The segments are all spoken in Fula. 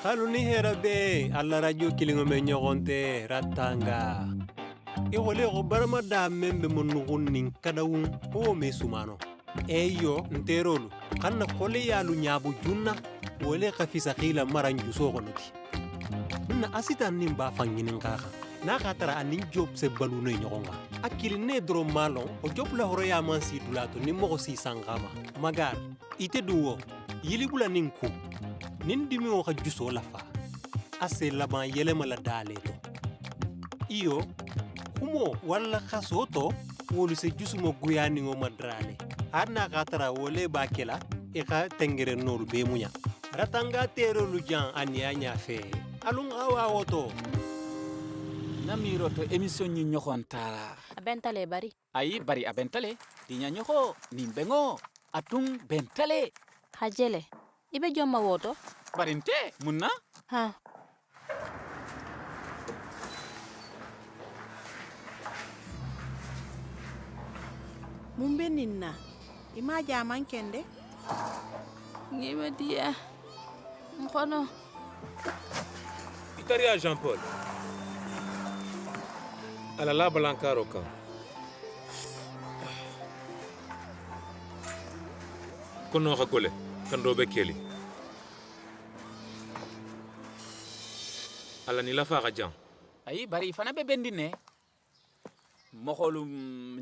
Kaluni hera be alla radio kilingo me nyogonte ratanga. Wole go barama da membe monugun nin kadawun o me sumano. Eyo nterolu kanna khole yalu nyabu junna wole khafisa khila maranju so gonoti. Na asita nin ba fanginin kaka. Na katara anin job se balune nyogonga. Akili ne dro malon o job la horo ya man si dulato ni mo si sangama. Magar ite duwo yilibula ninku. Nindimi o ka juso la fa ase laban yelema la dale to iyo kumo wala khasoto wolu se jusu mo guyani ngo madrale harna katara wole bakela e ka tengere noru be munya ratanga tero lu jan anya nya fe alun awa woto namiro to emission ni nyokon tala abentale bari ayi bari abentale dinya nyoko nimbengo atung bentale hajele ibe jomma woto barinte munna ha mumbe ninna ima jaman kende ngime dia mkono Itaria Jean-Paul ala la balankaro kan kono khakole kando be keli ala ni la fa gajan ayi bari fana be bendine mokolum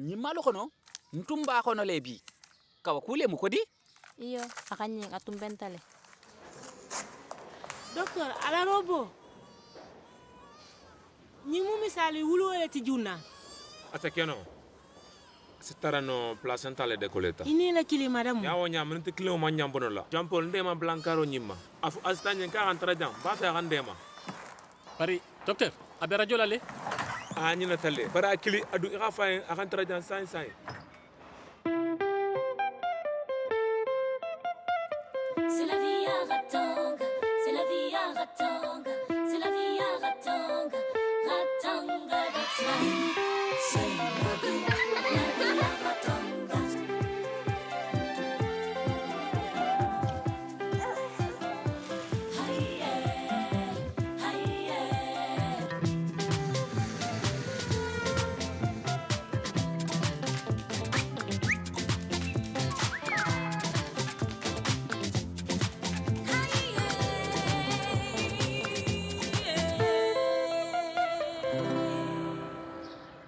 nyimalo kono ntumba kono lebi kawa kule mukodi iyo akanyi atumbentale docteur ala robo nyimu misali wulole ti junna atakeno sitarano placentale de coleta ini la kili madam ya wonya minti kilo ma nyambono la Jean-Paul ndema blankaro nyimma afu astanye ka antara jam ba fa gandema bari docteur abe radio lale anyina tale bara kili adu ira fa antara jam sai C'est la vie à Ratanga, c'est la vie à Ratanga, c'est la vie à Ratanga, Ratanga, that's life. C'est la vie à Ratanga. Hi yeah, hi yeah.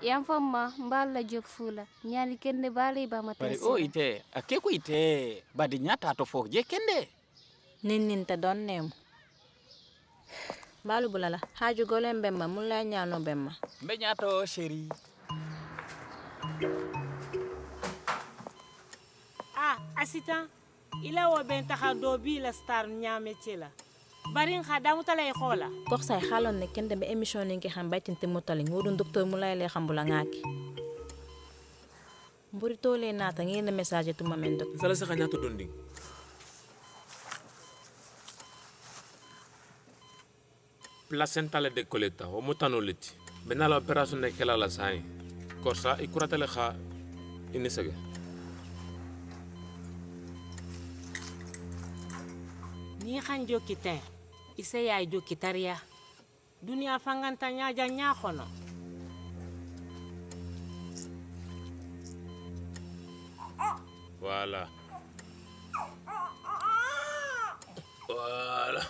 yam famma mballa jok fula nyali kende bali ba bari matesi o ite akeku ite badi nyata to fo je kende nin ta don nem balu bulala haju golem bemma mulla nyano bemma be nyato chéri assistant ila wo ben taxa do bi la star nyame cela barin khadamu talay khola kox say xalon ne kende be émission ni ngi xam baytinte motali ngodun docteur mulay le xam bula ngaki mburi tole nata ngene message tuma men dok sala sa kanya to dondi placentale de coleta o mutanoliti benala operation de kala la sai korsa ikuratale kha inisage ni khan jokite ise yaay jokitaria dunia fanganta nyaaja nyaaxono voilà voilà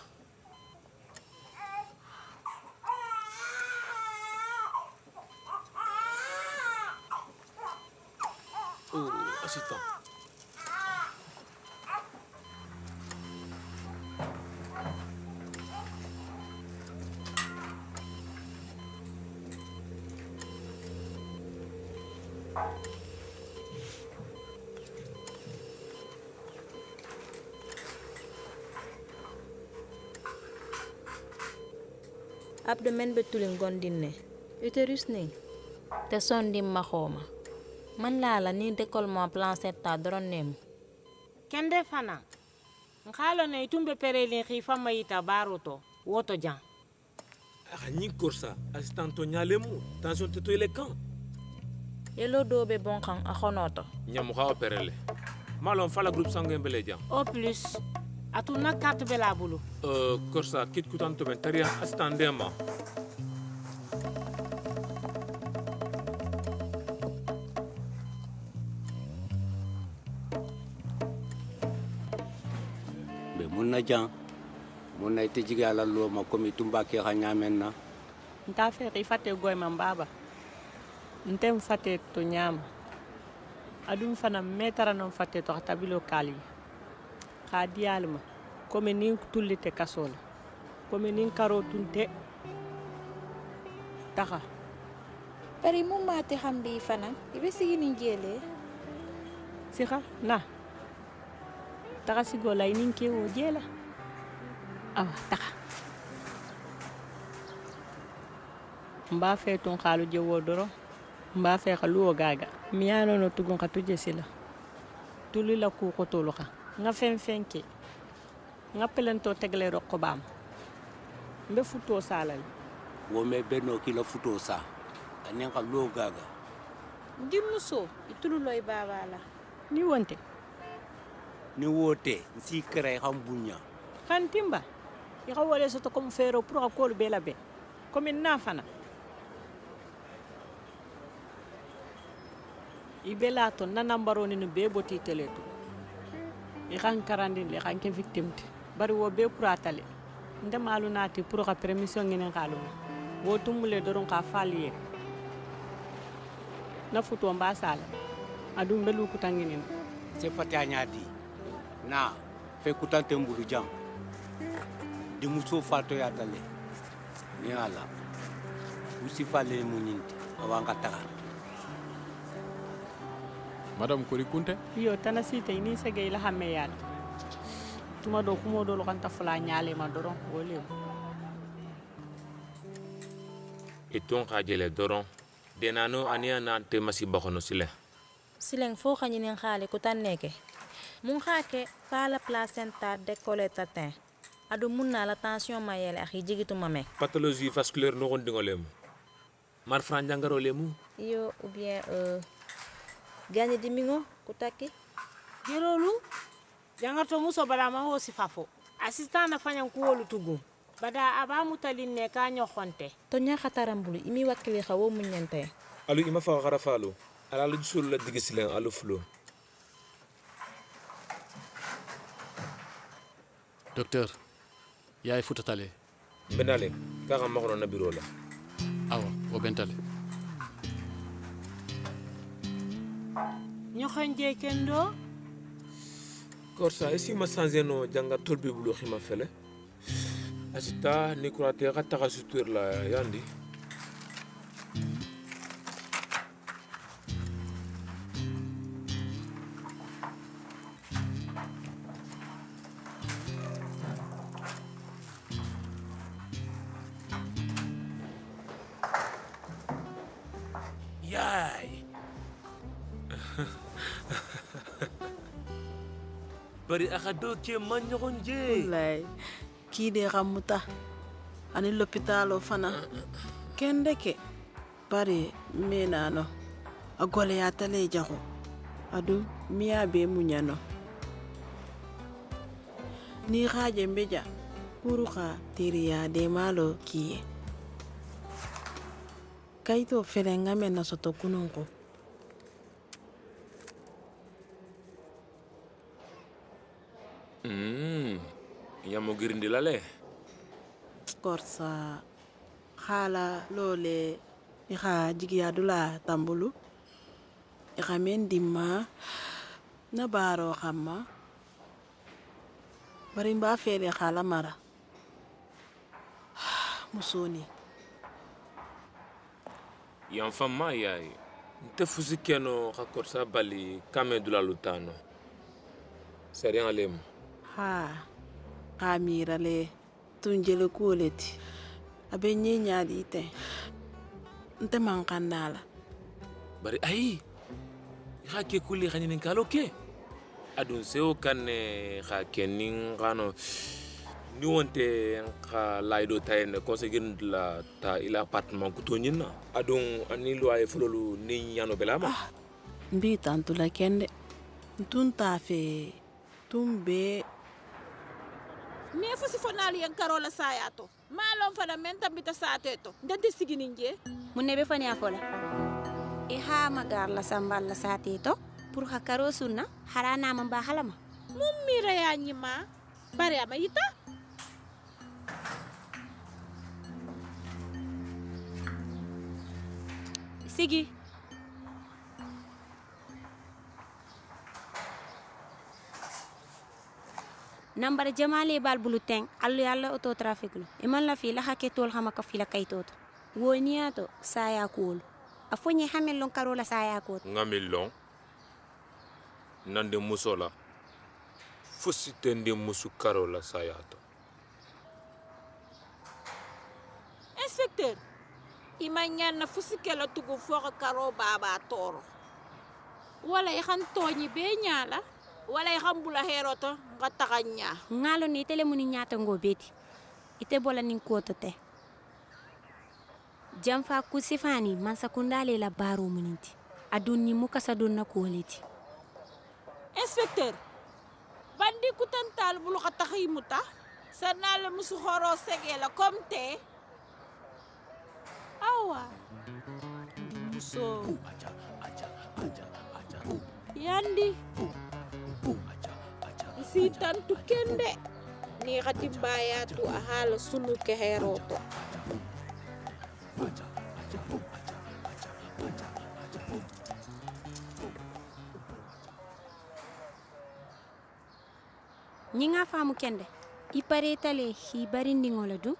assistant abdomen be tulin gondinne uterus ni te sondim ma xoma man la la ni décollement placenta doron nem kende fana nkhalo ne tumbe pereli khifa mayita baroto woto jan ni korsa assistant to nyalemu tension te to ile kan yelo do be bon kan a khonoto nyamu kha operele malon fala groupe sanguin bele jam au plus atu na carte be la bulu korsa kit kutanto ben taria astandema be mun na jan mun na ite jigi ala lo ma komi tumba ke xa ñamen na nta fe i fate goy man baba ntem fate to ñama adum fana metara non fate to tabilo kali ka diyalma comme ni tullite kasola comme ni karo tunte taxa bari mu maati xam bi fana ibe sigi ni jele sixa na taxa sigo lay nin ke wo jela awa taxa mba fe tun xalu je wo doro mba fe xalu wo gaga miyano no tugun xa tuje sila tuli la ku ko tolu xa nga fen fenke nga pelento tegle rokko bam mbe futo salal wo me benno ki la futo sa anen xa lo gaga dimmuso itulu loy baba la ni wonte ni wote nsi kere xam bunya kan timba i xa wole soto comme fero pour xa kolu be la be comme na fana i be la to na nambaro ni be boti teleto i xan karandi le xan ke victime ti bari wo be pour atale nde malu nati pour xa permission ngene xalu wo tumule doron ka faliye na futo mba sala adum belu kutanginin se fati a ñaadi na fe kutante mbulu jam di muso fato ya dale ni ala usi fale mu ñinti awanga taxa Madame Kori Kunte? yo tana site ni sege la xame yalla tuma do kumo do lo kan tafula ñaale ma doron wole itun xa jele doron denano ania nante masi bakhono sile sileng fo xañinen xaali ku tan neke mun xake pa la placenta décollé tatin adu mun na la tension mayele axi jigituma me pathologie vasculaire no gon dingolem mar fran jangaro lemu yo ou bien gagné dimingo ku takki jerolu jangato muso bada ma ho sifafo assistant na fanyan ku wolu tugu bada aba mutalin ne ka ñoxonte to ña xatarambulu imi wakkili xawo muñante alu ima fa xara falo ala lu sul la digisilen alu flo Docteur, yaay futatale. benale ka xam makhono na biro la Awa, o bentale. ñoxonje kendo korsa esi ma sanze no janga tolbe bulo xima fele asita ni kurate ka taxa sutur la yandi yay bari aka do ke man ñogon je wallahi kii de xamuta ani l'hôpital o fana kende ke bari menano a gole ya tale jaxo adu miya be muñano ni xaje mbeja kuru xa teriya de malo kiye kayito fele nga men na soto kunun ko yamo girindi la le korsa xala lole ixa jigiya dula tambulu ixa men dimma na baro xamma bari mba fele xala mara musoni yan famma yaay nte fusi keno xa korsa bali kame dula lutano sariyan alem ha kamira le tunjele kuoleti abe nyenyadi ite nte mankandala bari ayi xa ke kuli xa ñinin kalo ke adun sewo kanne xa kenin xano ni wonte xa laydo tayene conseiller la ta ila appartement kuto ñinna adun ani loyer fololu ni ñano belama mbi tantula kende ntun ta fe tun be mais fosi fonali yen karola sayato malon fana men tambita sateto ndante siginin je mun ne be fani afola e ha magar la sambal la sateto pour ha karo sunna harana man ba halama mum mira ya nyima bare ama yita sigi nambar jamale bal bulu teng allu yalla auto traffic lo iman la fi la hake tol xama ka fi la kay toto woniato saya kul afonye hamel lon karola saya ko ngamillon nande musola fusi tende musu karola sayato inspecteur imanyan na fusi kelo tugu foko karo baba toro wala yaxan toñi be ñala wala yaxan bula heroto nga taxanya ngalo ni tele muni nyata ngo beti ite bola nin koto te jamfa kusifani man sakundale la baro muninti adun ni muka sadun na koleti inspecteur bandi kutantal bulu ka taximuta sanale musu xoro segela comme te awa muso yandi si tantu kende ni xati bayatu ahala sunu ke heroto nyinga famu kende ipare tale hi barindi ngola du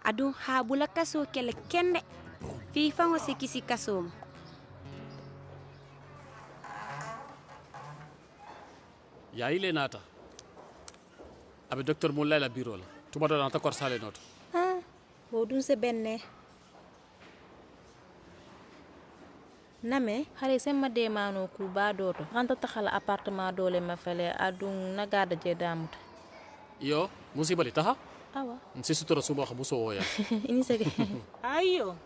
adu habula kaso kele kende fi fango sikisi kaso ya ile nata abe docteur Moulay la bureau la tuma do nata kor sale noto ah bo dun se benne name hare semma de mano ku ba doto hanta takhala appartement dole ma fele adun nagada je damuta yo musibali taha awa nsi sutura suba khabuso woya ini sege ayo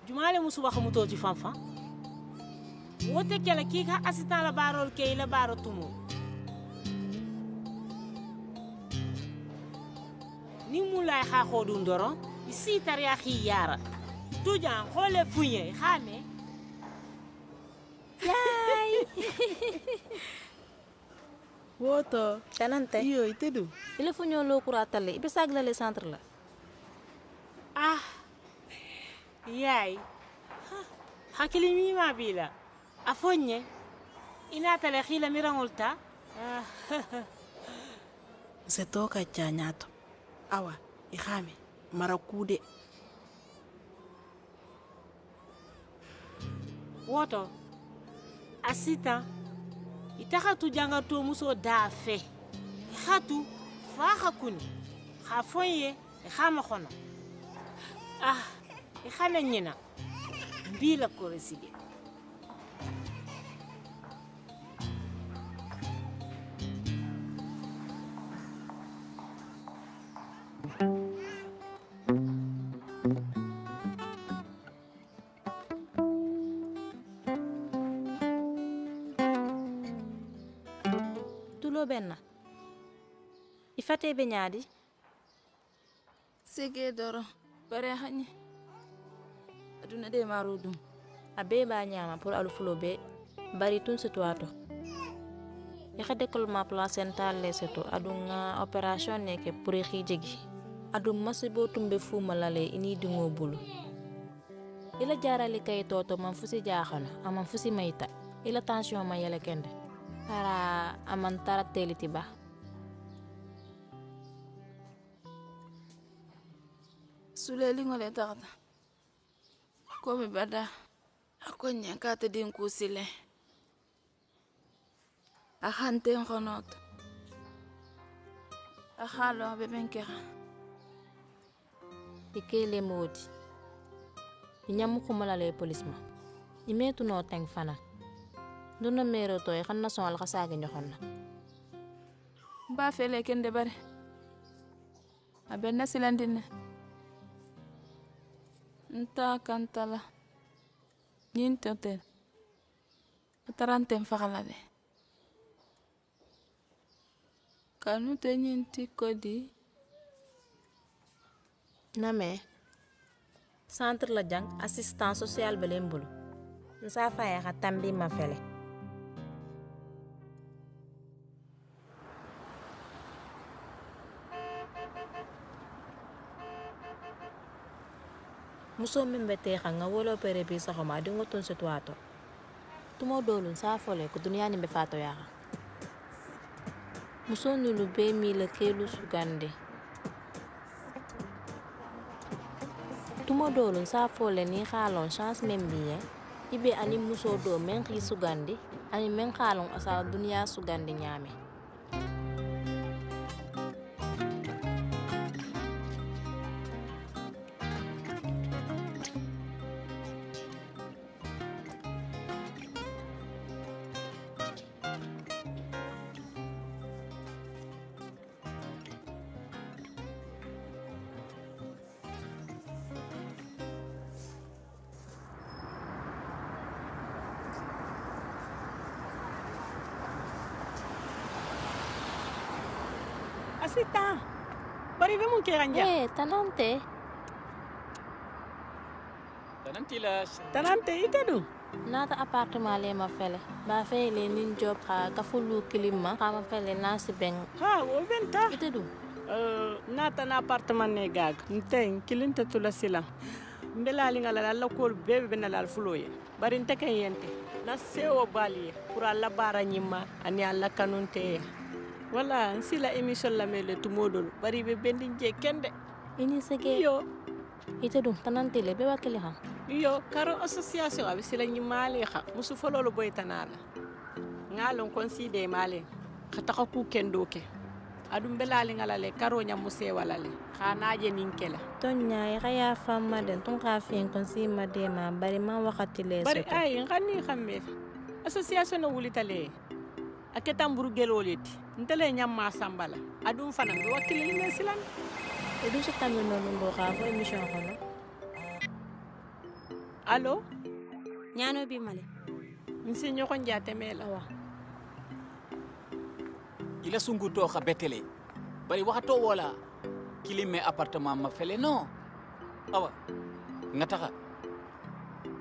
jumale musu ba khamuto ci fanfa wote kala ki ka assistant la barol ke la baro tumu ni mulay kha khodu ndoro isi tariya khiyara tujan khole funye khame yay woto tanante iyo itedu ile fu ñoo lo kuratale ibe sagla le centre la ah yay hakili mi ma bila afonye ina tale khila mirangolta se toka chanyato awa ihame mara kude woto asita itakatu janga to muso dafe khatu fa khakuni khafoye khama khona ah khana nyina bila ko resige benna ifate be nyaadi sege doro bare hani aduna de marudum abe ba nyama pour alu fulo be bari tun situato ya khade kol ma placenta le seto adunga operation neke pour xijegi adum masibo tumbe fu malale ini dingo bulu ila jarali kay toto man fusi jaaxana amam fusi mayta ila tension ma yele kende para amantara teliti ba suleli ngole taxta komi bada akonya kata din kusile ahante ngonot ahalo bebenkera ikele modi inyamu kumala le police ma imetu no teng fana duna mero to e xanna son al xasaga ñoxonna ba fele kende bare abenna silandine nta kantala nin totel tarantem faxala de kanu te ñinti kodi name centre la jang assistant social belen bulu nsa faya ka tambi ma fele muso min be te nga wolo pere bi sa xoma dingo ton situato tumo dolun sa fole ko dunya ni be fato ya muso nulu be mi le kelu sugande tumo dolun sa fole ni xalon chance men biye ibe ani muso do men xi sugandi ani men xalon asa dunya sugandi nyame Asita. Bari be mun ke ganja. tanante Tanante ite du. nata appartement le ma fele ba fele nin job ha kafulu kilima ha ma fele nasi beng Ha, wo benta. ite du Nata na appartement ne gag. Nten kilinta tula sila. Mbelali ngala la kol bebe be na la fuloye. Bari nte ken yente. Na sewo bali pour alla bara nyima ani alla kanunte. Wala nsila emission la mele tumodol bari be bendi je kende. ini sege Yo, ite du tanante le be wakili ha yo karo association abi sila nyimale kha musu fololo boy tanala. Ngalon konside male. Khata ku kendo ke. Adum belali ngala le karo nya muse wala le. Khanaje ninkela. tonya ya kaya fama den ton ka fin kon si ma de ma bari ma wakati le Bari soto ay ngani khamme. Association no wulitale. Aketa mburu geloleti. Ntele nyamma sambala. Adum fana do wakili ne silan. edu so tambe no ndo ka fo emission kono Allo? ñano bi male Nsi nyoko njate mela. awa ila sunguto xa betele bari waxato wola kilime appartement ma fele no awa nga taxa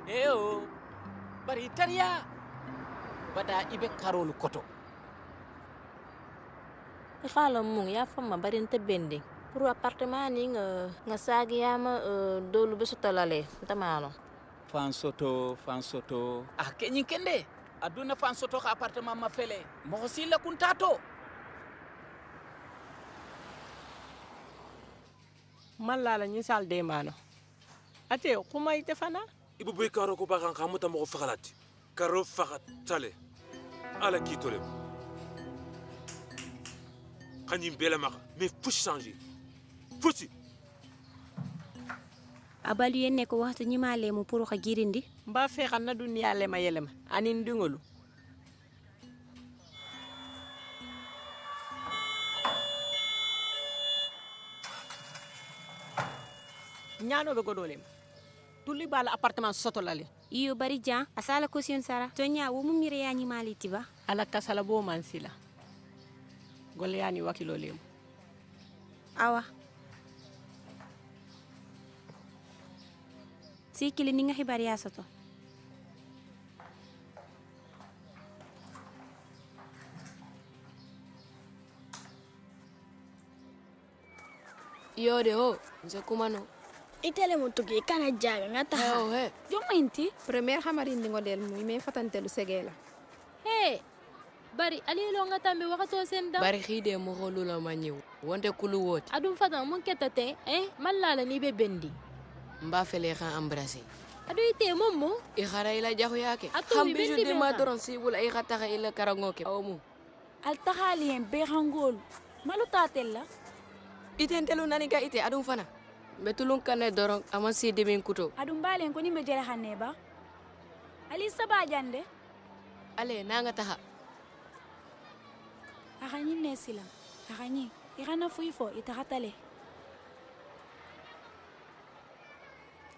eo bari tariya bada ibe karolu koto ikhala mung ya fama bari nte bending pour appartement ni nga sagi yama dolu be sotolale tamano fan soto ah kenyin kende aduna fan soto xa appartement ma fele mo sila kuntato Malala nyisal de mano. Ate kuma ite fana? ibu boy karo ko bakan kamuta mo fakalati karo fakat tale ala kitole kanyim bela maka mais faut changer faut abalu yenne ko waxtu ñimale mu pour xa girindi Mba fe xana dunya lema yelema anin dingolu. Nyano be godolem. Tuli bala appartement sotolale. iyo bari jan asala caution sara tonya wo mu mire ya ñimali tiba Ala kasala bo mansila. Golyani wakilo lem. awa si kili ni nga xibaar yaa soto Yode ho, nse kumano. Itele mutuki kana jaga ngata. Heo he. Joma inti premier hamari ndingo del mu me fatantelu segela. Hey. Bari alilo ngatambe wakato senda. Bari khide mo holula manyu. Wonte kulu woti. Adum fatan mun ketate mallala ni be bendi. Mba fele khan embrasser. Adu ite mommo. I khara ila jahu yake. Hambi Hambi judi ma doron sibul ay khata ila karangoke. Awmu. Al takhali en be hangol. Malu tatella. Ite entelu nani ga ite adum fana. Betulun kane doron amasi demin kuto. Adum balen ko ni be jere hanne ba. Ali saba jande. Ale nanga taha. Akhanyi nesila. Akhanyi. Ikana fuifo itahatale.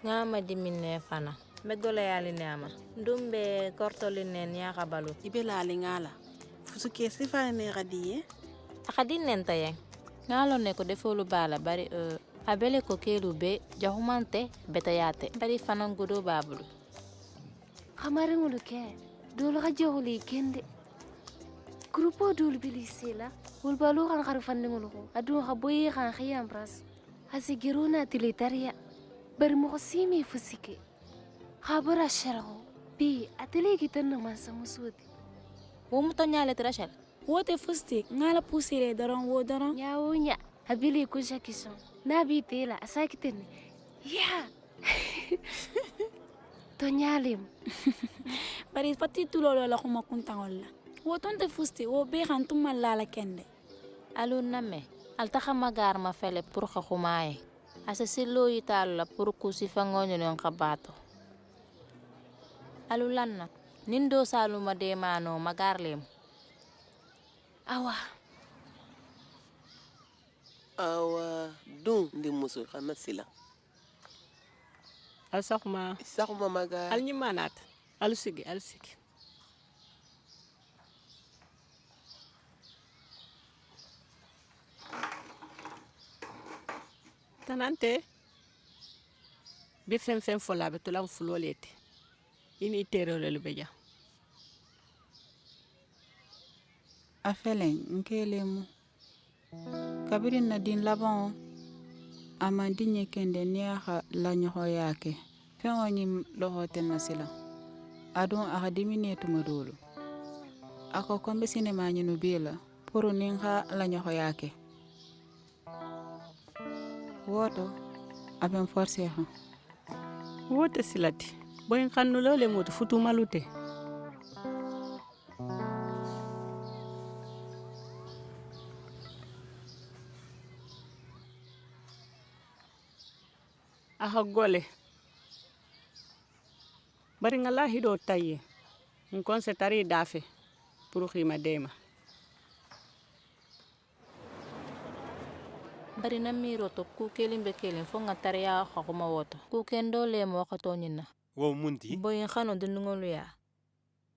ngama dimine fana be gole yali nema ndumbe kortoli nen ya kabalu ibe lali ngala fusu ke sifa ne gadiye akadin nen tayeng ngalo ne ko defolu bala bari abele ko kelu be jahumante betayate bari fanan gudo babulu xamaringulu ke dolu xa jehuli kende grupo dolu bilisela wol balu xan xaru fandingulu ko adu xa boyi xan xiyam ras hasi gerona tilitaria bari mo simi fusike xabara sharho bi atele gitan man samusudi wo muto nyale trashal wote fusti ngala pusire doron wo doron nyawunya habili kusha kison nabi tela asakitene ya to nyalim bari fati tulolo la kuma kuntangol la wo tonte fusti wo be xan tum mallala kende alu namme alta xamagar ma fele pour xaxumaye asa sillo yital la pour kusi fangonyo non xabato alu lanna nindo saluma de mano magarlem awa dun ndi muso xama sila al saxuma maga al ñimanat al sigi tanante bi fem fola be tulam fulolete ini terole lu beja afelen nkelemu kabirin na din laban amandi nyekende niaha la nyoho yake fengo nyim lohoten na sila adon akademi netu madolo ako kombe sinema nyinu bila puru ninha la nyoho yake woto aben force ha wote silati boyin xannu lole moto futu malute aha gole bari nga la hido taye nkon se tari dafe pour xima dema bari na miro to ku kelimbe kelin fo nga tariya xaxuma woto ku kendo le mo xato nyina wo munti boyin xano dundungolu ya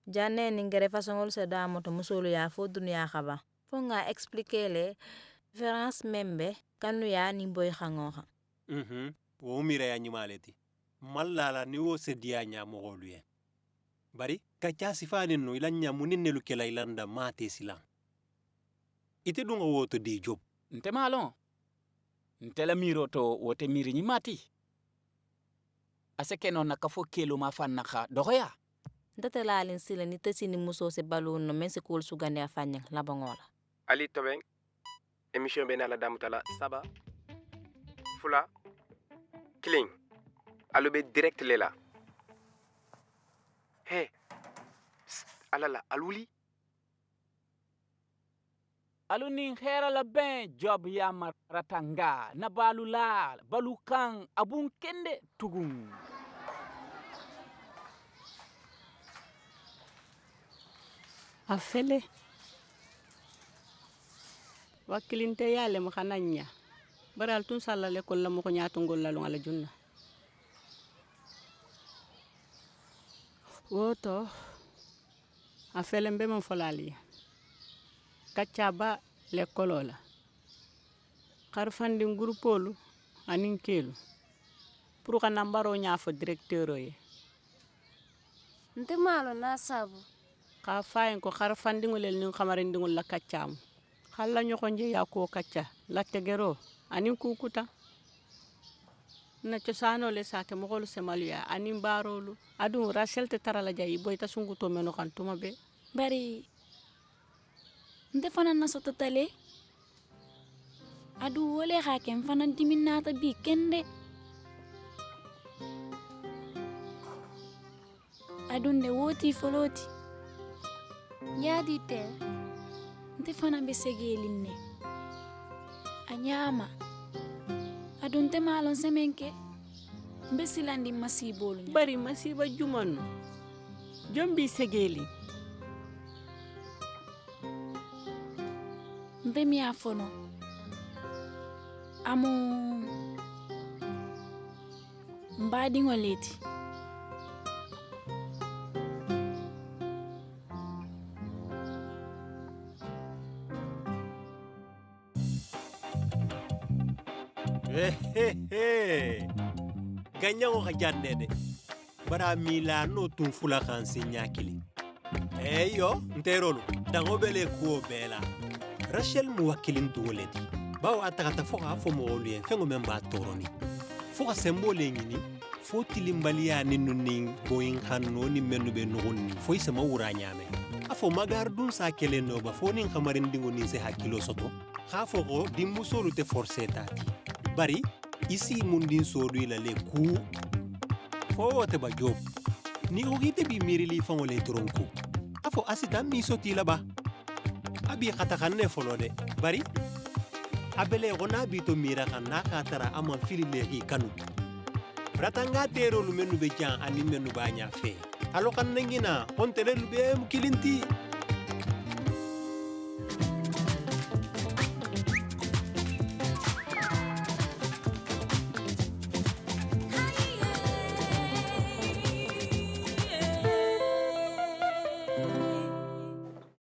janne ni ngere fasongol se da moto musolu ya fo dunya xaba fo nga expliquer le différence membe kanu ya ni boy xangoxa wo mira ya nyimaleti mallala ni wo se dia nya mo goluye bari ka cha sifani no ila nya munine lu kela ilanda mate silang ite dunga woto di job nte malon nte la miro to wote miri ni mati aseke no nakafo kelo ma fanna kha doya ndate lalin sila ni tesini muso se balon no men se kol sugande afanya la bangola ali tobeng émission be na la damutala saba fula Kiling, alo be direct lela. Hey, alala, aluli. Alu ning hera la ben job ya maratanga na balula balukan abun kende tugun. afele wakilinte yale mkhananya baral tun salale ko la mo ko nyaatu ngol la ngala junna woto afele mbe mon folali kachaba le kolola karfandi grupolu anin kelu pour ka nambaro nyaafo directeur ye nte malo na sabu ka fayen ko karfandi ngolel ni xamarindi ngol la kacham xalla ñoko nje ya ko kacha la tegero anin kukuta na cosano le sake mogolu semaluya anin barolu adu rachel te tarala jayi boy ta sungu to meno kan tuma be bari nte fana na soto tale adu wole hakem fana diminata bi kende adu nde woti foloti nyadi te nte fana be segelinne anyama adu nte malon semenke mbe silandi masibolu bari masiba jumanu jombi segeli nte mi afono amu mbadi ngoleti ganyango ka jande de bara mila no tun fula kan sinya kili eyo nterolu dango bele ko bela Rachel mu wakilin duwoleti bawo atakata foka fo mo olien fengo memba toroni foka sembole ngini fo tilimbaliya ni nunni boyin kanno ni menu be nugonni fo isama wura nyame afo magardun sa kele no ba fo nin kamarin dingo ni se hakilo soto khafo ko dimmu solu te forcer tati bari isi mundin sodu ila le ku fo te ba job ni o gite bi mirili fango le tronko afo asita mi soti la ba abi khatakanne folode bari abele gona bi to mira kan na khatara ama fili le hi kanu ratanga tero lu menu be jan ani menu banya fe alo kan nangina on tele lu be kilinti